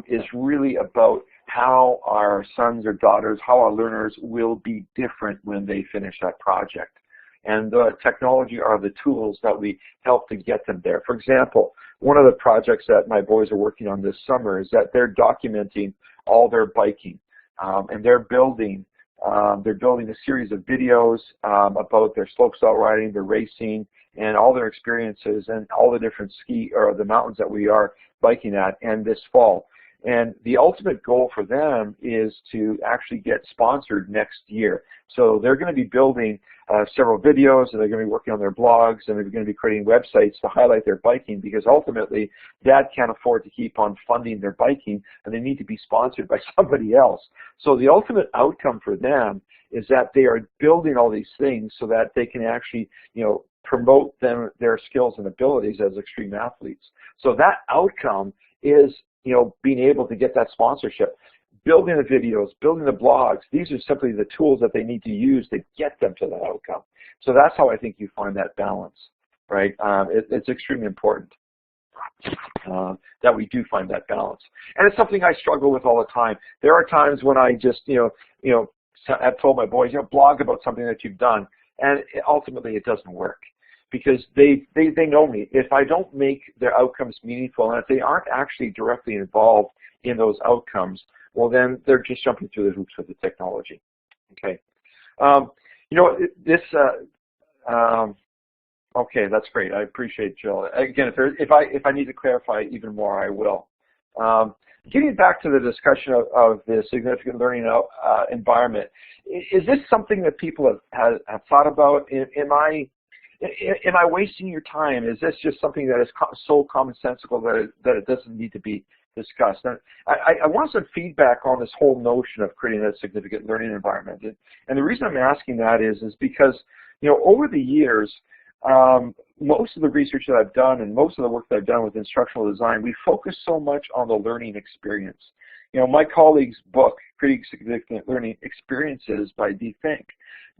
S1: is really about how our sons or daughters, how our learners will be different when they finish that project. And the technology are the tools that we help to get them there. For example, one of the projects that my boys are working on this summer is that they're documenting all their biking, and they're building a series of videos about their slopestyle riding, their racing, and all their experiences and all the different the mountains that we are biking at, and this fall. And the ultimate goal for them is to actually get sponsored next year. So they're going to be building several videos, and they're going to be working on their blogs, and they're going to be creating websites to highlight their biking, because ultimately Dad can't afford to keep on funding their biking, and they need to be sponsored by somebody else. So the ultimate outcome for them is that they are building all these things so that they can actually, you know, promote their skills and abilities as extreme athletes. So that outcome is, you know, being able to get that sponsorship. Building the videos, building the blogs, these are simply the tools that they need to use to get them to that outcome. So that's how I think you find that balance, right? It's extremely important that we do find that balance. And it's something I struggle with all the time. There are times when I just, I've told my boys, blog about something that you've done, and ultimately it doesn't work, because they know me. If I don't make their outcomes meaningful, and if they aren't actually directly involved in those outcomes, well, then they're just jumping through the hoops with the technology. Okay. Okay, that's great. I appreciate Jill. Again, if I need to clarify even more, I will. Getting back to the discussion of the significant learning environment, is this something that people have thought about? Am I wasting your time? Is this just something that is so commonsensical that it doesn't need to be discussed? And I want some feedback on this whole notion of creating a significant learning environment. And the reason I'm asking that is because, over the years, most of the research that I've done and most of the work that I've done with instructional design, we focus so much on the learning experience. My colleague's book, Creating Significant Learning Experiences by D. Fink,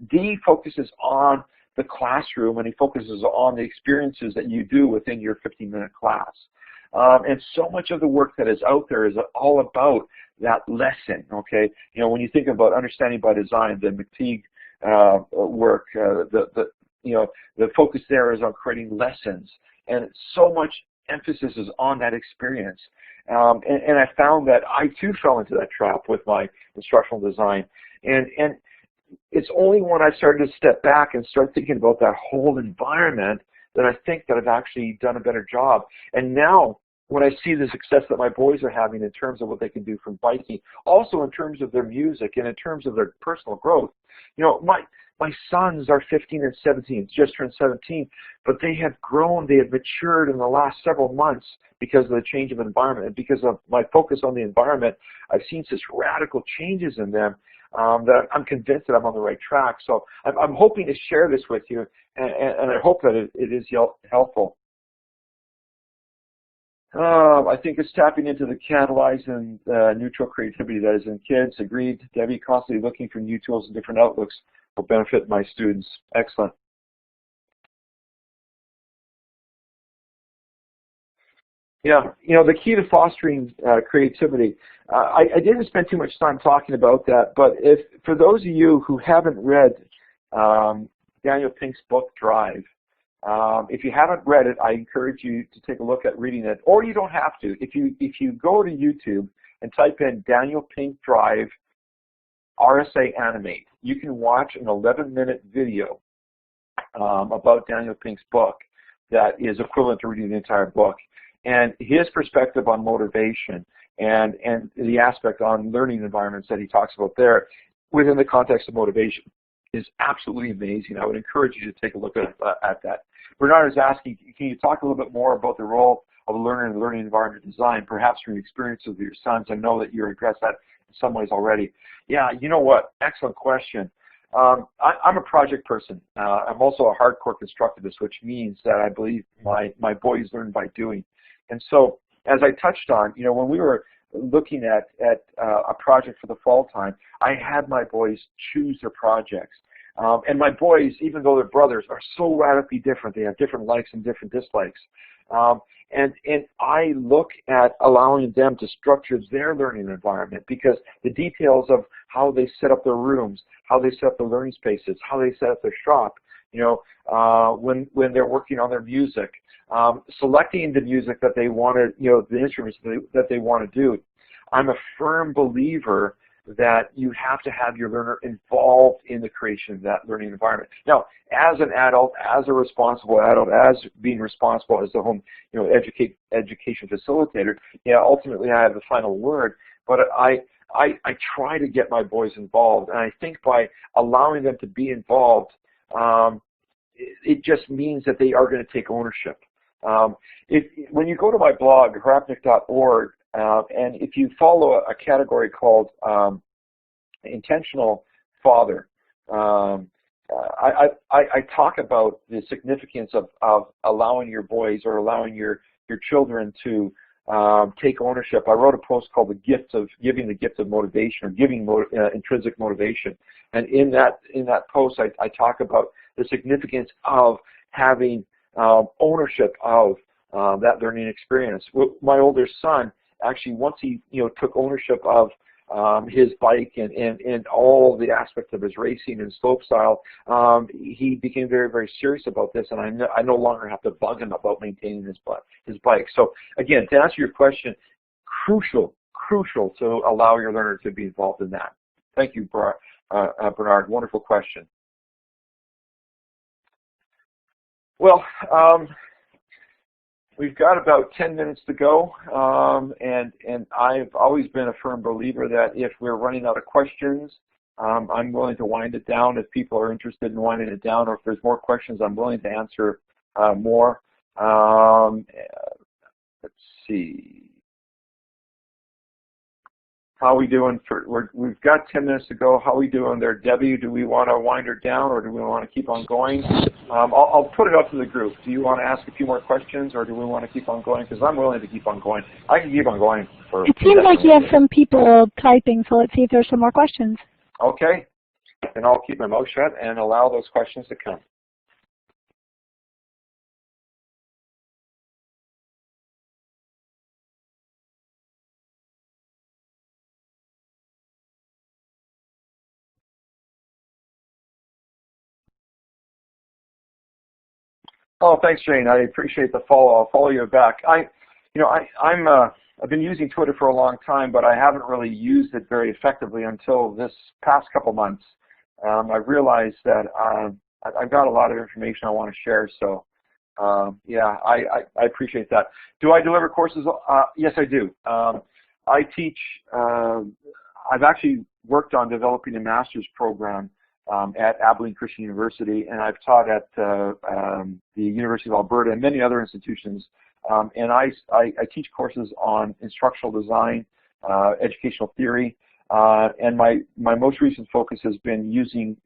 S1: D focuses on the classroom, and he focuses on the experiences that you do within your 15-minute class. And so much of the work that is out there is all about that lesson, okay? When you think about understanding by design, the McTeague work, the focus there is on creating lessons, and so much emphasis is on that experience. And I found that I too fell into that trap with my instructional design. And it's only when I started to step back and start thinking about that whole environment that I think that I've actually done a better job. And now, when I see the success that my boys are having in terms of what they can do from biking, also in terms of their music and in terms of their personal growth, my sons are 15 and 17, just turned 17, but they have grown, they have matured in the last several months because of the change of environment. And because of my focus on the environment, I've seen such radical changes in them that I'm convinced that I'm on the right track. So I'm hoping to share this with you, and I hope that it is helpful. I think it's tapping into the catalyzed and neutral creativity that is in kids. Agreed. Debbie, constantly looking for new tools and different outlooks will benefit my students. Excellent. Yeah, the key to fostering creativity. I didn't spend too much time talking about that, but for those of you who haven't read Daniel Pink's book Drive, if you haven't read it, I encourage you to take a look at reading it, or you don't have to. If you go to YouTube and type in Daniel Pink Drive RSA Animate, you can watch an 11-minute video about Daniel Pink's book that is equivalent to reading the entire book. And his perspective on motivation and the aspect on learning environments that he talks about there within the context of motivation is absolutely amazing. I would encourage you to take a look at that. Bernard is asking, can you talk a little bit more about the role of a learner in learning environment design, perhaps from your experience with your sons? I know that you addressed that in some ways already. Yeah, you know what? Excellent question. I'm a project person. I'm also a hardcore constructivist, which means that I believe my boys learn by doing. And so, as I touched on, when we were looking at a project for the fall time, I had my boys choose their projects. And my boys, even though they're brothers, are so radically different. They have different likes and different dislikes. And I look at allowing them to structure their learning environment, because the details of how they set up their rooms, how they set up the learning spaces, how they set up their shop, when they're working on their music, selecting the music that they want to, the instruments that they want to do. I'm a firm believer that you have to have your learner involved in the creation of that learning environment. Now, as an adult, as a responsible adult, as being responsible as the home, education facilitator, ultimately I have the final word. But I try to get my boys involved, and I think by allowing them to be involved, it just means that they are going to take ownership. When you go to my blog, harapnuik.org, and if you follow a category called intentional father, I talk about the significance of allowing your boys or allowing your children to take ownership. I wrote a post called "The Gift of Giving the Gift of Motivation," or giving intrinsic motivation, and in that post I talk about the significance of having ownership of that learning experience. My older son, actually, once he took ownership of his bike and all the aspects of his racing and slope style, he became very, very serious about this, and I no longer have to bug him about maintaining his bike. So again, to answer your question, crucial to allow your learner to be involved in that. Thank you, Bernard. Wonderful question. Well, we've got about 10 minutes to go, and I've always been a firm believer that if we're running out of questions, I'm willing to wind it down if people are interested in winding it down, or if there's more questions, I'm willing to answer more. Let's see. How are we doing? We've got 10 minutes to go. How are we doing there, Debbie? Do we want to wind her down, or do we want to keep on going? I'll put it up to the group. Do you want to ask a few more questions, or do we want to keep on going? Because I'm willing to keep on going. I can keep on going for.
S2: It seems like you have some people typing, so let's see if there's some more questions.
S1: Okay. Then I'll keep my mouth shut and allow those questions to come. Oh, thanks, Jane. I appreciate the follow. I'll follow you back. I've been using Twitter for a long time, but I haven't really used it very effectively until this past couple months. I realized that I've got a lot of information I want to share. So, yeah, I appreciate that. Do I deliver courses? Yes, I do. I teach. I've actually worked on developing a master's program at Abilene Christian University, and I've taught at the University of Alberta and many other institutions. And I teach courses on instructional design, educational theory, and my most recent focus has been using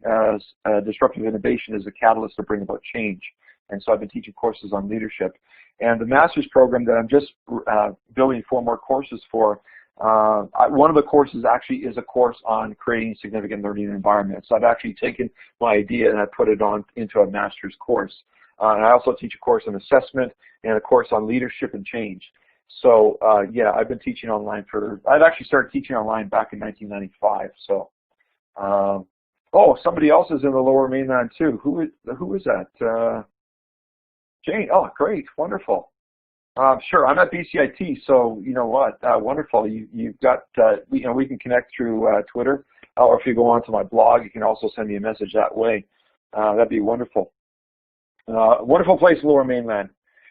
S1: disruptive innovation as a catalyst to bring about change. And so I've been teaching courses on leadership. And the master's program that I'm just building 4 more courses for, one of the courses actually is a course on creating significant learning environments. So I've actually taken my idea and I put it on into a master's course. And I also teach a course on assessment and a course on leadership and change. So yeah, I've been teaching online I've actually started teaching online back in 1995. So, oh, somebody else is in the Lower Mainland too. Who is that? Jane. Oh, great, wonderful. Sure, I'm at BCIT, so you know what? Wonderful. You've got, we can connect through Twitter, or if you go onto my blog, you can also send me a message that way. That'd be wonderful. Wonderful place, Lower Mainland.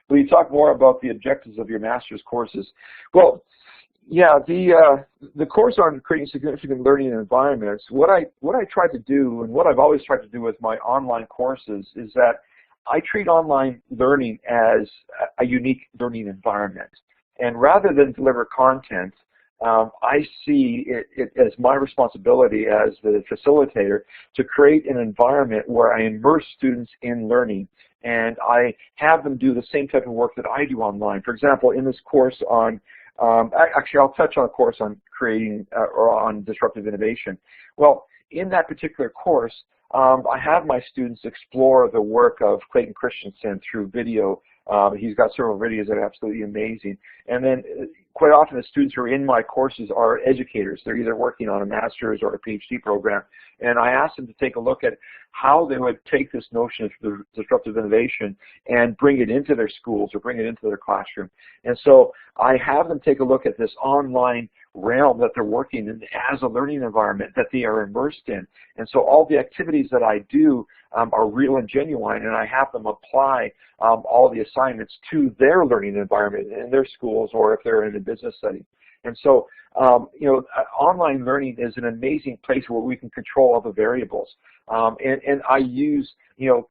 S1: Will you talk more about the objectives of your master's courses? Well, yeah, the course on creating significant learning environments. What I try to do, and what I've always tried to do with my online courses, is that I treat online learning as a unique learning environment. And rather than deliver content, I see it as my responsibility as the facilitator to create an environment where I immerse students in learning, and I have them do the same type of work that I do online. For example, in this course on, actually I'll touch on a course on creating or on disruptive innovation. Well, in that particular course, I have my students explore the work of Clayton Christensen through video. He's got several videos that are absolutely amazing. And then quite often the students who are in my courses are educators. They're either working on a master's or a PhD program. And I ask them to take a look at how they would take this notion of disruptive innovation and bring it into their schools or bring it into their classroom. And so I have them take a look at this online realm that they're working in as a learning environment that they are immersed in. And so all the activities that I do are real and genuine, and I have them apply all the assignments to their learning environment in their schools or if they're in a business setting. And so, online learning is an amazing place where we can control all the variables. And I use,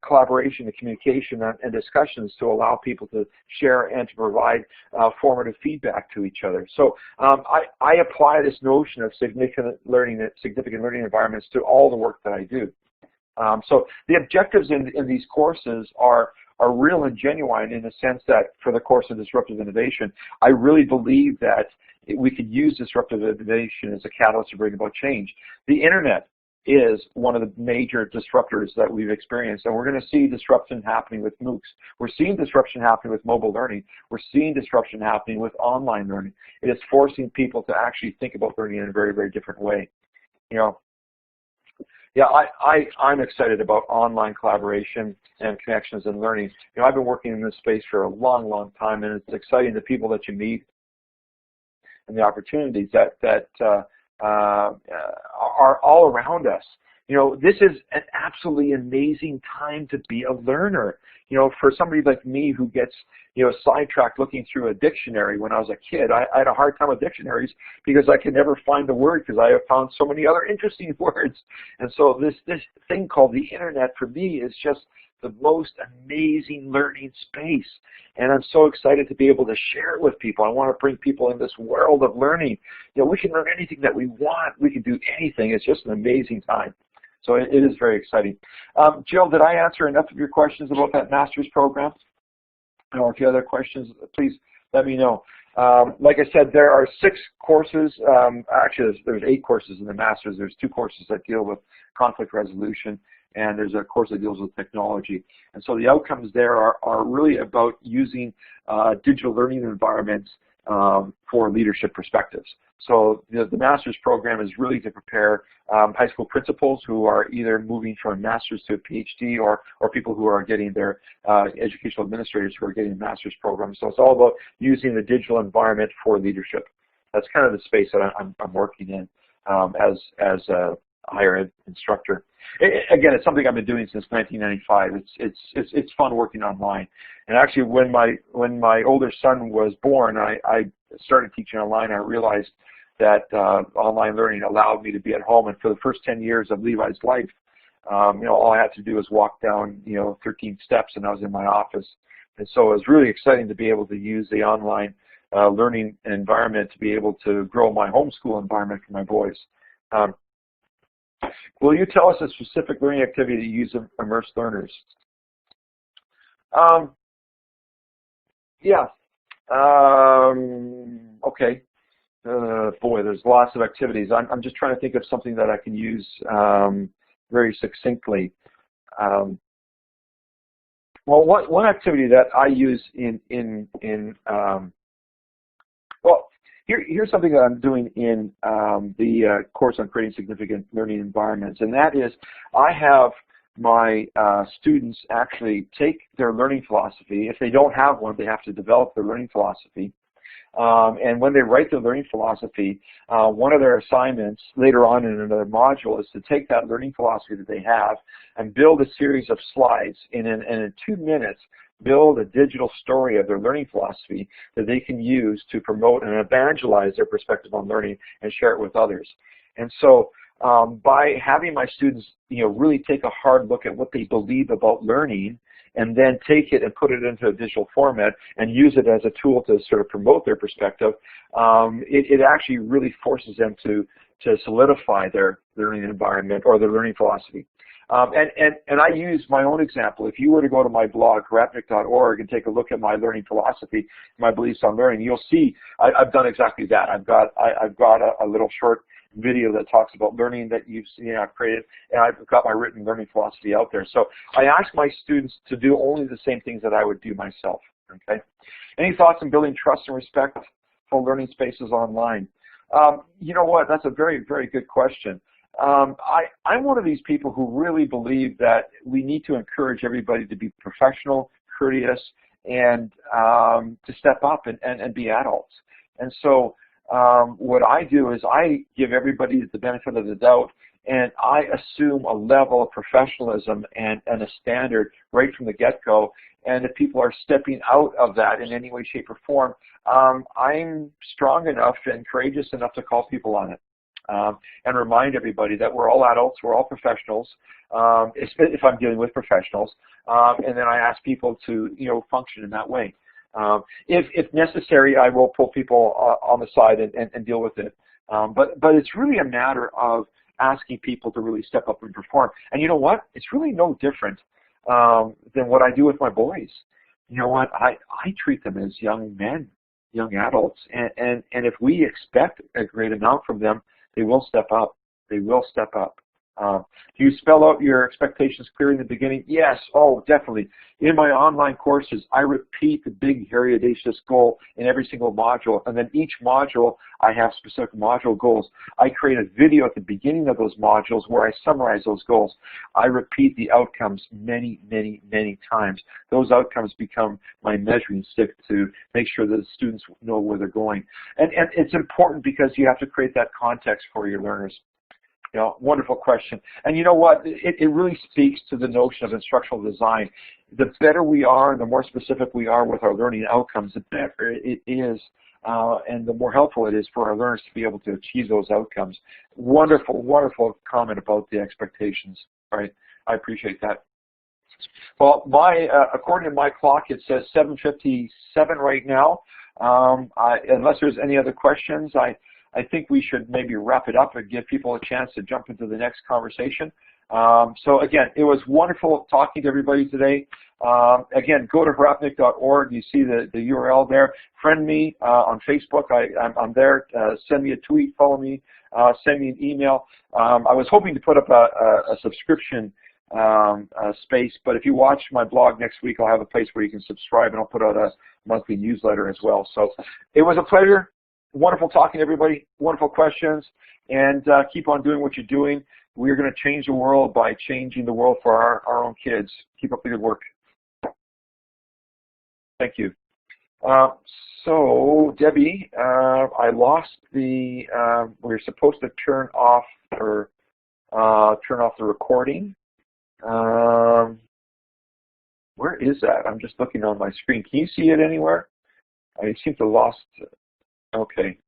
S1: collaboration and communication and discussions to allow people to share and to provide formative feedback to each other. So I apply this notion of significant learning environments to all the work that I do. So the objectives in these courses are real and genuine in the sense that for the course of disruptive innovation, I really believe that we could use disruptive innovation as a catalyst to bring about change. The internet is one of the major disruptors that we've experienced, and we're going to see disruption happening with MOOCs. We're seeing disruption happening with mobile learning. We're seeing disruption happening with online learning. It is forcing people to actually think about learning in a very, very different way. Yeah, I'm excited about online collaboration and connections and learning. I've been working in this space for a long, long time, and it's exciting the people that you meet and the opportunities that are all around us. This is an absolutely amazing time to be a learner. For somebody like me who gets, sidetracked looking through a dictionary when I was a kid, I had a hard time with dictionaries because I could never find the word because I have found so many other interesting words. And so this thing called the internet for me is just the most amazing learning space. And I'm so excited to be able to share it with people. I want to bring people in this world of learning. We can learn anything that we want. We can do anything. It's just an amazing time. So it is very exciting. Jill, did I answer enough of your questions about that master's program? Or if you have other questions, please let me know. Like I said, there are 6 courses. Actually, there's 8 courses in the master's. There's 2 courses that deal with conflict resolution, and there's a course that deals with technology. And so the outcomes there are really about using digital learning environments for leadership perspectives. So the master's program is really to prepare high school principals who are either moving from a master's to a PhD or people who are getting their educational administrators who are getting a master's program. So it's all about using the digital environment for leadership. That's kind of the space that I'm working in as a higher ed instructor. Again, it's something I've been doing since 1995. It's fun working online. And actually, when my older son was born, I started teaching online. I realized that online learning allowed me to be at home. And for the first 10 years of Levi's life, all I had to do was walk down 13 steps, and I was in my office. And so it was really exciting to be able to use the online learning environment to be able to grow my homeschool environment for my boys. Will you tell us a specific learning activity that you use immersed learners? Yeah. Okay. Boy, there's lots of activities. I'm just trying to think of something that I can use very succinctly. Well, one activity that I use in Well, here's something that I'm doing in the course on creating significant learning environments, and that is I have my students actually take their learning philosophy. If they don't have one, they have to develop their learning philosophy. And when they write their learning philosophy, one of their assignments later on in another module is to take that learning philosophy that they have and build a series of slides. And in 2 minutes, build a digital story of their learning philosophy that they can use to promote and evangelize their perspective on learning and share it with others. And so by having my students, really take a hard look at what they believe about learning, and then take it and put it into a digital format and use it as a tool to sort of promote their perspective, it actually really forces them to solidify their learning environment or their learning philosophy. And I use my own example. If you were to go to my blog, harapnuik.org, and take a look at my learning philosophy, my beliefs on learning, you'll see I've done exactly that. I've got a little short video that talks about learning that you've seen I've created, and I've got my written learning philosophy out there. So I ask my students to do only the same things that I would do myself. Okay. Any thoughts on building trust and respect for learning spaces online? You know what? That's a very, very good question. I'm one of these people who really believe that we need to encourage everybody to be professional, courteous, and to step up and be adults. And so what I do is I give everybody the benefit of the doubt, and I assume a level of professionalism and a standard right from the get-go. And if people are stepping out of that in any way, shape, or form, I'm strong enough and courageous enough to call people on it. And remind everybody that we're all adults, we're all professionals, if I'm dealing with professionals, and then I ask people to function in that way. If necessary, I will pull people on the side and deal with it. But it's really a matter of asking people to really step up and perform. And you know what? It's really no different than what I do with my boys. You know what? I treat them as young men, young adults, and if we expect a great amount from them, they will step up. They will step up. Do you spell out your expectations clearly in the beginning? Yes. Oh, definitely. In my online courses, I repeat the big, hairy, audacious goal in every single module, and then each module, I have specific module goals. I create a video at the beginning of those modules where I summarize those goals. I repeat the outcomes many, many, many times. Those outcomes become my measuring stick to make sure that the students know where they're going. And it's important because you have to create that context for your learners. Wonderful question. And you know what? It really speaks to the notion of instructional design. The better we are, the more specific we are with our learning outcomes, the better it is, and the more helpful it is for our learners to be able to achieve those outcomes. Wonderful, wonderful comment about the expectations. All right, I appreciate that. Well, according to my clock, it says 7:57 right now. Unless there's any other questions, I think we should maybe wrap it up and give people a chance to jump into the next conversation. So again, it was wonderful talking to everybody today. Again, go to harapnuik.org. You see the URL there. Friend me on Facebook. I'm there. Send me a tweet. Follow me. Send me an email. I was hoping to put up a subscription space, but if you watch my blog next week, I'll have a place where you can subscribe, and I'll put out a monthly newsletter as well. So it was a pleasure. Wonderful talking to everybody, wonderful questions, and keep on doing what you're doing. We're going to change the world by changing the world for our own kids. Keep up the good work. Thank you. So, Debbie, I lost the, we're supposed to turn off the recording. Where is that? I'm just looking on my screen. Can you see it anywhere? I seem to have lost. Okay.